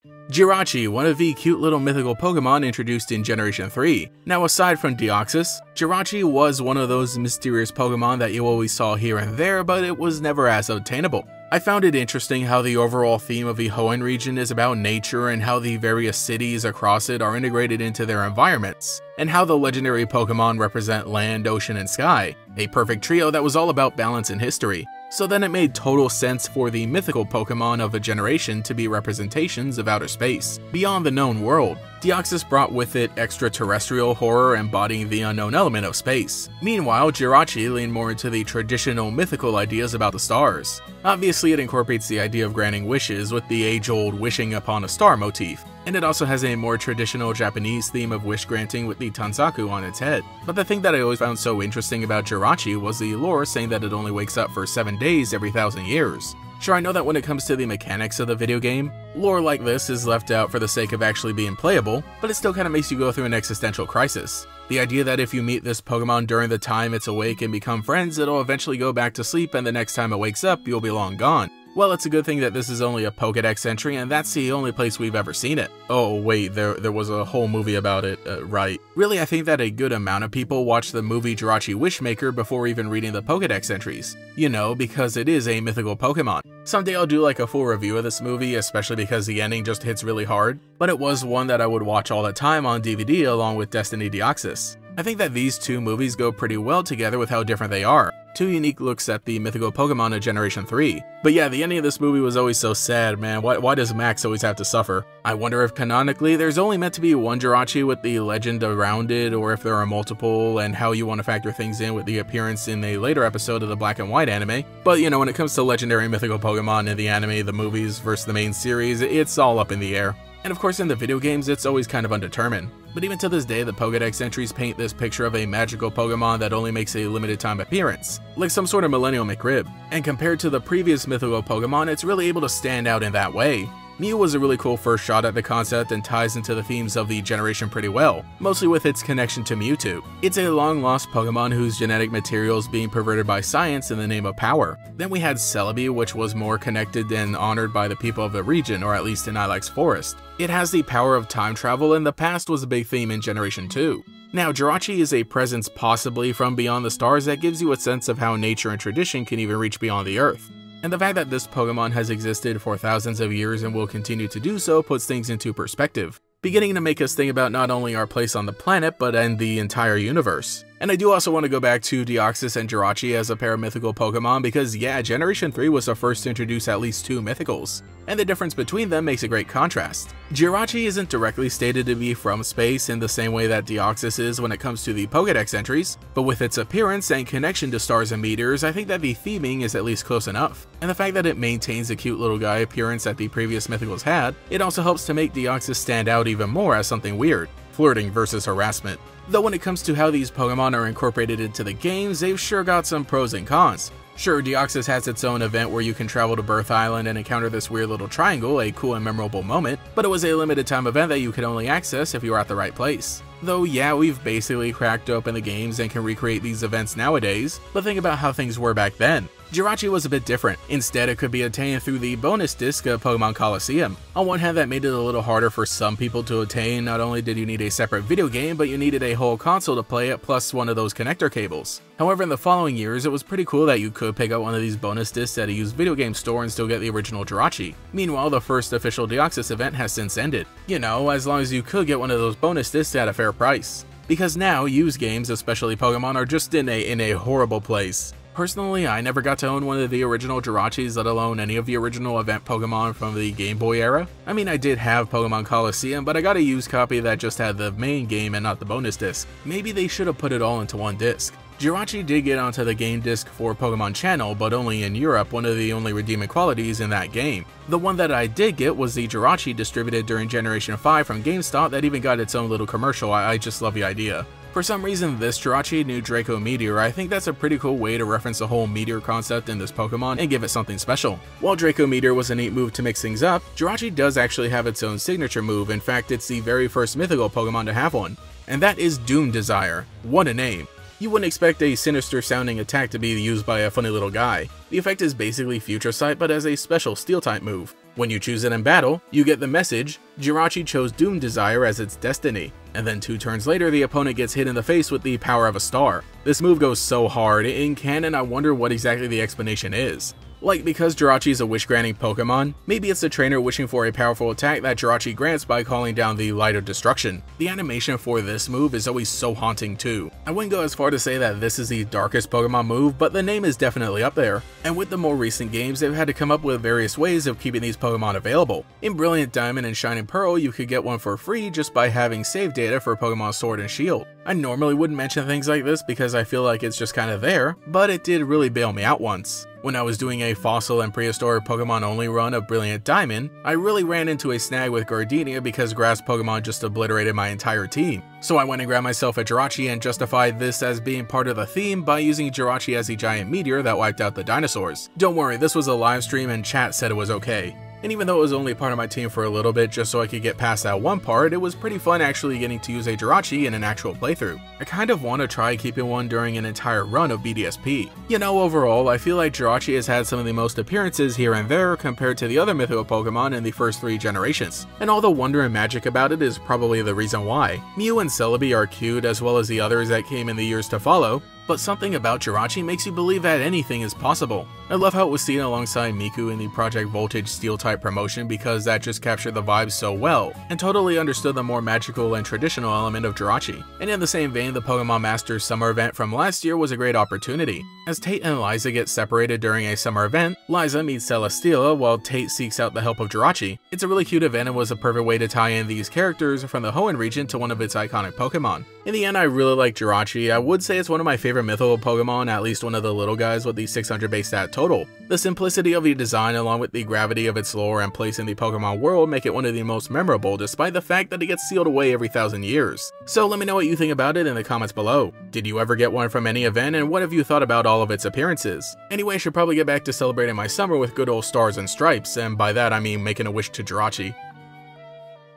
Jirachi, one of the cute little mythical Pokemon introduced in Generation 3. Now aside from Deoxys, Jirachi was one of those mysterious Pokemon that you always saw here and there, but it was never as obtainable. I found it interesting how the overall theme of the Hoenn region is about nature and how the various cities across it are integrated into their environments, and how the legendary Pokemon represent land, ocean, and sky, a perfect trio that was all about balance and history. So then it made total sense for the mythical Pokemon of a generation to be representations of outer space, beyond the known world. Deoxys brought with it extraterrestrial horror embodying the unknown element of space. Meanwhile, Jirachi leaned more into the traditional mythical ideas about the stars. Obviously, it incorporates the idea of granting wishes with the age-old wishing upon a star motif, and it also has a more traditional Japanese theme of wish granting with the Tanzaku on its head. But the thing that I always found so interesting about Jirachi was the lore saying that it only wakes up for 7 days every 1,000 years. Sure, I know that when it comes to the mechanics of the video game, lore like this is left out for the sake of actually being playable, but it still kinda makes you go through an existential crisis. The idea that if you meet this Pokemon during the time it's awake and become friends, it'll eventually go back to sleep and the next time it wakes up, you'll be long gone. Well, it's a good thing that this is only a Pokédex entry, and that's the only place we've ever seen it. Oh wait, there was a whole movie about it, right. Really, I think that a good amount of people watched the movie Jirachi Wishmaker before even reading the Pokédex entries. You know, because it is a mythical Pokemon. Someday I'll do like a full review of this movie, especially because the ending just hits really hard, but it was one that I would watch all the time on DVD along with Destiny Deoxys. I think that these two movies go pretty well together with how different they are. Two unique looks at the mythical Pokemon of Generation 3. But yeah, the ending of this movie was always so sad, man. Why does Max always have to suffer? I wonder if canonically there's only meant to be one Jirachi with the legend around it, or if there are multiple, and how you want to factor things in with the appearance in a later episode of the Black and White anime. But you know, when it comes to legendary mythical Pokemon in the anime, the movies versus the main series, it's all up in the air. And of course in the video games, it's always kind of undetermined. But even to this day, the Pokédex entries paint this picture of a magical Pokemon that only makes a limited time appearance, like some sort of Millennial McRib. And compared to the previous mythical Pokemon, it's really able to stand out in that way. Mew was a really cool first shot at the concept and ties into the themes of the generation pretty well, mostly with its connection to Mewtwo. It's a long-lost Pokemon whose genetic material is being perverted by science in the name of power. Then we had Celebi, which was more connected and honored by the people of the region, or at least in Ilex Forest. It has the power of time travel, and the past was a big theme in Generation 2. Now, Jirachi is a presence possibly from beyond the stars that gives you a sense of how nature and tradition can even reach beyond the Earth. And the fact that this Pokemon has existed for thousands of years and will continue to do so puts things into perspective, beginning to make us think about not only our place on the planet, but in the entire universe. And I do also want to go back to Deoxys and Jirachi as a pair of mythical Pokemon because yeah, Generation 3 was the first to introduce at least 2 mythicals, and the difference between them makes a great contrast. Jirachi isn't directly stated to be from space in the same way that Deoxys is when it comes to the Pokédex entries, but with its appearance and connection to stars and meteors, I think that the theming is at least close enough. And the fact that it maintains the cute little guy appearance that the previous mythicals had, it also helps to make Deoxys stand out even more as something weird. Flirting versus harassment. Though when it comes to how these Pokemon are incorporated into the games, they've sure got some pros and cons. Sure, Deoxys has its own event where you can travel to Birth Island and encounter this weird little triangle, a cool and memorable moment, but it was a limited time event that you could only access if you were at the right place. Though yeah, we've basically cracked open the games and can recreate these events nowadays, but think about how things were back then. Jirachi was a bit different. Instead, it could be attained through the bonus disc of Pokemon Coliseum. On one hand, that made it a little harder for some people to attain. Not only did you need a separate video game, but you needed a whole console to play it, plus one of those connector cables. However, in the following years, it was pretty cool that you could pick up one of these bonus discs at a used video game store and still get the original Jirachi. Meanwhile, the first official Deoxys event has since ended. You know, as long as you could get one of those bonus discs at a fair price. Because now, used games, especially Pokemon, are just in a horrible place. Personally, I never got to own one of the original Jirachis, let alone any of the original event Pokemon from the Game Boy era. I mean, I did have Pokemon Coliseum, but I got a used copy that just had the main game and not the bonus disc. Maybe they should have put it all into one disc. Jirachi did get onto the game disc for Pokémon Channel, but only in Europe, one of the only redeeming qualities in that game. The one that I did get was the Jirachi distributed during Generation 5 from GameStop that even got its own little commercial. I just love the idea. For some reason, this Jirachi knew Draco Meteor. I think that's a pretty cool way to reference the whole meteor concept in this Pokemon and give it something special. While Draco Meteor was a neat move to mix things up, Jirachi does actually have its own signature move. In fact, it's the very first mythical Pokemon to have one, and that is Doom Desire. What a name! You wouldn't expect a sinister sounding attack to be used by a funny little guy. The effect is basically Future Sight, but as a special Steel type move. When you choose it in battle, you get the message, Jirachi chose Doom Desire as its destiny, and then 2 turns later the opponent gets hit in the face with the power of a star. This move goes so hard, in canon I wonder what exactly the explanation is. Like, because Jirachi is a wish-granting Pokemon, maybe it's the trainer wishing for a powerful attack that Jirachi grants by calling down the Light of Destruction. The animation for this move is always so haunting too. I wouldn't go as far to say that this is the darkest Pokemon move, but the name is definitely up there. And with the more recent games, they've had to come up with various ways of keeping these Pokemon available. In Brilliant Diamond and Shining Pearl, you could get one for free just by having save data for Pokemon Sword and Shield. I normally wouldn't mention things like this because I feel like it's just kinda there, but it did really bail me out once. When I was doing a fossil and prehistoric Pokemon only run of Brilliant Diamond, I really ran into a snag with Gardenia because grass Pokemon just obliterated my entire team. So I went and grabbed myself a Jirachi and justified this as being part of the theme by using Jirachi as a giant meteor that wiped out the dinosaurs. Don't worry, this was a live stream and chat said it was okay. And even though it was only part of my team for a little bit just so I could get past that one part, it was pretty fun actually getting to use a Jirachi in an actual playthrough. I kind of want to try keeping one during an entire run of BDSP. You know, overall, I feel like Jirachi has had some of the most appearances here and there compared to the other mythical Pokemon in the first 3 generations. And all the wonder and magic about it is probably the reason why. Mew and Celebi are cute as well as the others that came in the years to follow, but something about Jirachi makes you believe that anything is possible. I love how it was seen alongside Miku in the Project Voltage Steel-type promotion because that just captured the vibes so well, and totally understood the more magical and traditional element of Jirachi. And in the same vein, the Pokemon Masters summer event from last year was a great opportunity. As Tate and Liza get separated during a summer event, Liza meets Celesteela while Tate seeks out the help of Jirachi. It's a really cute event and was a perfect way to tie in these characters from the Hoenn region to one of its iconic Pokemon. In the end, I really like Jirachi. I would say it's one of my favorite mythical Pokemon, at least one of the little guys with the 600 base stat total. The simplicity of the design along with the gravity of its lore and place in the Pokemon world make it one of the most memorable despite the fact that it gets sealed away every 1,000 years. So let me know what you think about it in the comments below. Did you ever get one from any event, and what have you thought about all of its appearances? Anyway, I should probably get back to celebrating my summer with good old Stars and Stripes, and by that I mean making a wish to Jirachi.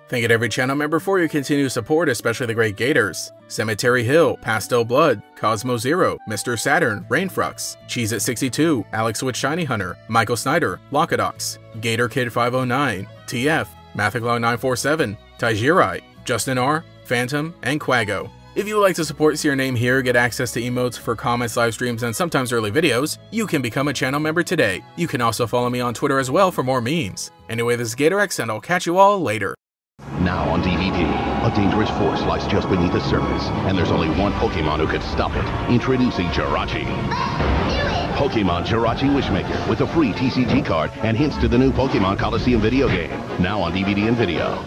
Thank you to every channel member for your continued support, especially the great Gators, Cemetery Hill, Pastel Blood, Cosmo Zero, Mr. Saturn, Rainfrux, Cheese at 62, Alex with Shiny Hunter, Michael Snyder, Lockadox, Gator Kid 509, TF, Mathiclog 947, Taijirai, Justin R, Phantom, and Quago. If you would like to support, see your name here, get access to emotes for comments, live streams, and sometimes early videos, you can become a channel member today. You can also follow me on Twitter as well for more memes. Anyway, this is GatorX, and I'll catch you all later. Now on DVD, a dangerous force lies just beneath the surface, and there's only one Pokemon who could stop it. Introducing Jirachi. Pokemon Jirachi Wishmaker with a free TCG card and hints to the new Pokemon Coliseum video game. Now on DVD and video.